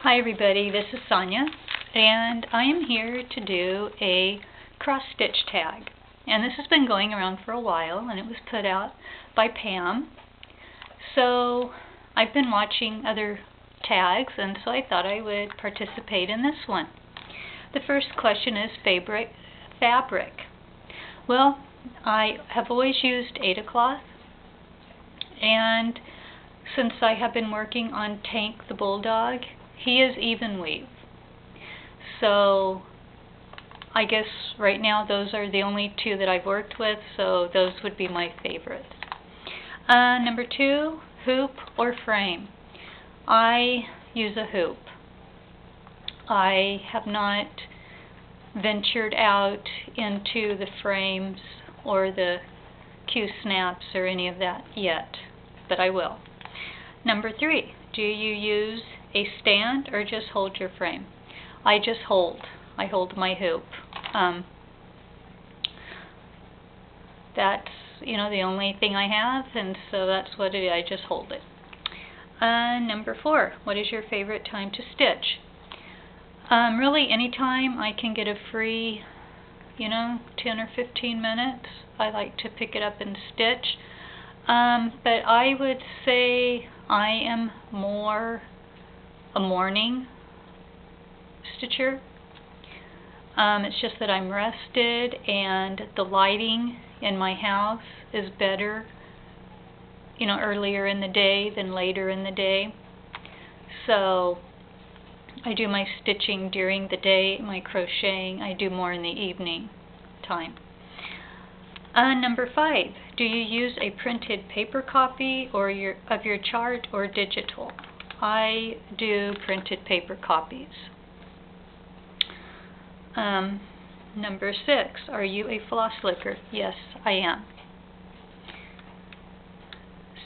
Hi everybody, this is Sonia, and I am here to do a cross-stitch tag. And this has been going around for a while, and it was put out by Pam. So I've been watching other tags, and so I thought I would participate in this one. The first question is fabric. Well, I have always used Ada cloth, and since I have been working on Tank the Bulldog, he is even weave. So I guess right now those are the only two that I've worked with, so those would be my favorites. Number 2, hoop or frame. I use a hoop. I have not ventured out into the frames or the Q-snaps or any of that yet, but I will. Number 3, do you use a stand or just hold your frame? I just hold. I hold my hoop. That's, the only thing I have, and so that's what it is. I just hold it. Number 4, what is your favorite time to stitch? Really, anytime I can get a free, 10 or 15 minutes, I like to pick it up and stitch. But I would say I am more a morning stitcher. It's just that I'm rested and the lighting in my house is better, earlier in the day than later in the day. So I do my stitching during the day, my crocheting I do more in the evening time. Number 5, do you use a printed paper copy or of your chart or digital? I do printed paper copies. Number 6, are you a floss licker? Yes, I am.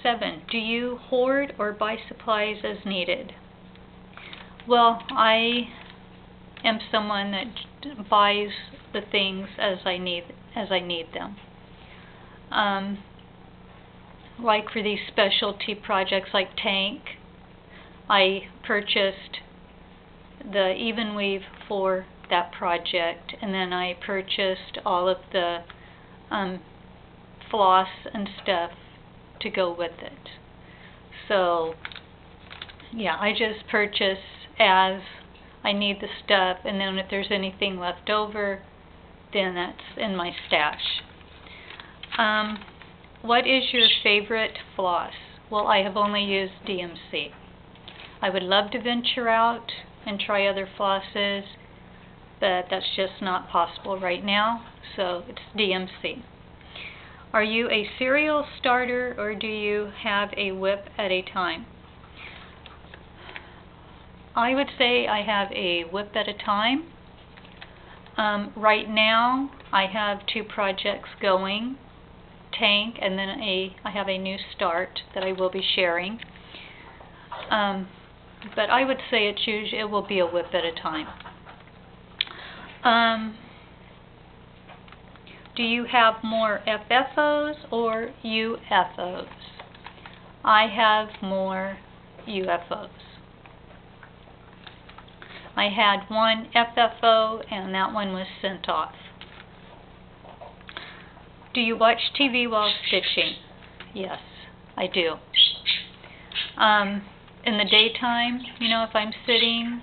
7, do you hoard or buy supplies as needed? Well, I am someone that buys the things as I need them. Like for these specialty projects like Tank, I purchased the even weave for that project, and then I purchased all of the floss and stuff to go with it. So yeah, I just purchase as I need the stuff, and then if there's anything left over, then that's in my stash. What is your favorite floss? Well, I have only used DMC. I would love to venture out and try other flosses, but that's just not possible right now, so it's DMC. Are you a serial starter or do you have a whip at a time? I would say I have a whip at a time. Right now I have 2 projects going, Tank, and then I have a new start that I will be sharing. But I would say it will be a whip at a time. Do you have more FFOs or UFOs? I have more UFOs. I had one FFO and that one was sent off. Do you watch TV while stitching? Yes, I do. In the daytime, if I'm sitting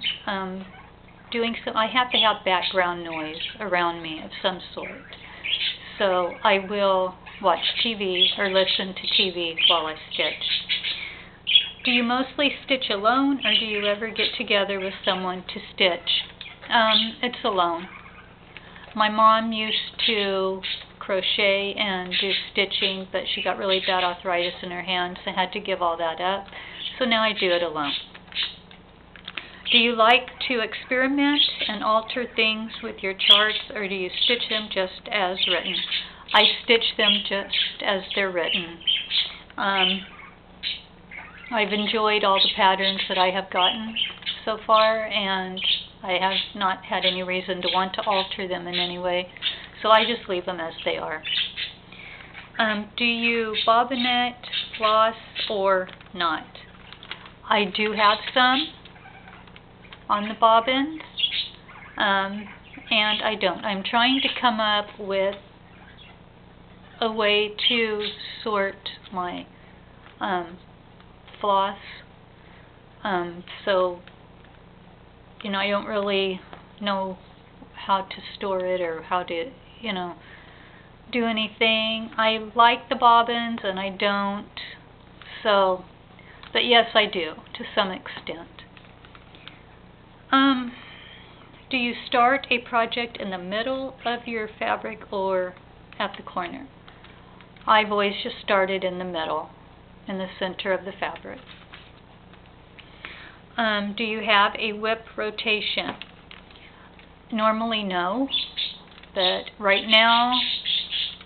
doing some, I have to have background noise around me of some sort. So I will watch TV or listen to TV while I stitch. Do you mostly stitch alone, or do you ever get together with someone to stitch? It's alone. My mom used to crochet and do stitching, but she got really bad arthritis in her hands and had to give all that up. So now I do it alone. Do you like to experiment and alter things with your charts, or do you stitch them just as written? I stitch them just as they're written. I've enjoyed all the patterns that I have gotten so far, and I have not had any reason to want to alter them in any way, so I just leave them as they are. Do you bobbinet, floss, or not? I do have some. on the bobbins, and I don't. I'm trying to come up with a way to sort my floss, so I don't really know how to store it or how to do anything. I like the bobbins and I don't, but yes, I do to some extent. Do you start a project in the middle of your fabric or at the corner? I've always just started in the middle, in the center of the fabric. Do you have a whip rotation? Normally no, but right now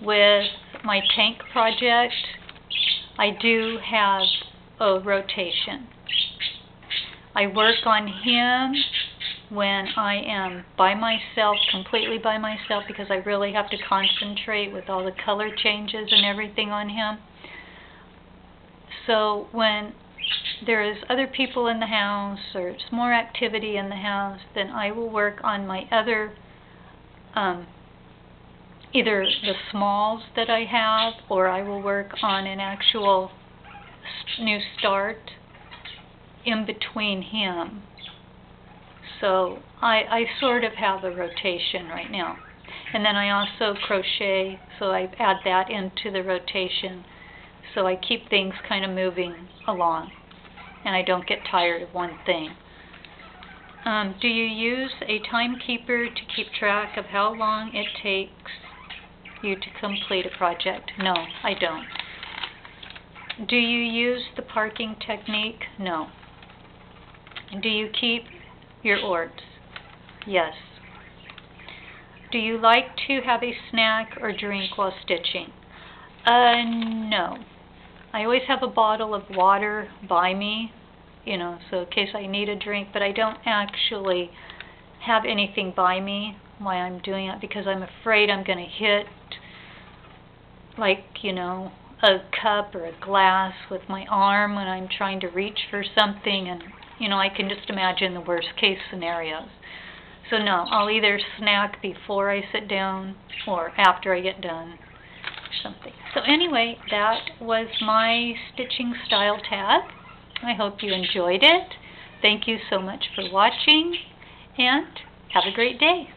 with my tank project I do have a rotation. I work on him when I am by myself, completely by myself, because I really have to concentrate with all the color changes and everything on him. So when there is other people in the house or it's more activity in the house, then I will work on my other, either the smalls that I have, or I will work on an actual new start in between him. So I sort of have a rotation right now. And then I also crochet, so I add that into the rotation. So I keep things kind of moving along, and I don't get tired of one thing. Do you use a timekeeper to keep track of how long it takes you to complete a project? No, I don't. Do you use the parking technique? No. Do you keep your orbs? Yes. Do you like to have a snack or drink while stitching? No. I always have a bottle of water by me, so in case I need a drink, but I don't actually have anything by me while I'm doing it because I'm afraid I'm going to hit, a cup or a glass with my arm when I'm trying to reach for something, and I can just imagine the worst case scenarios. So no, I'll either snack before I sit down or after I get done or something. So anyway, that was my stitching style tag. I hope you enjoyed it. Thank you so much for watching, and have a great day.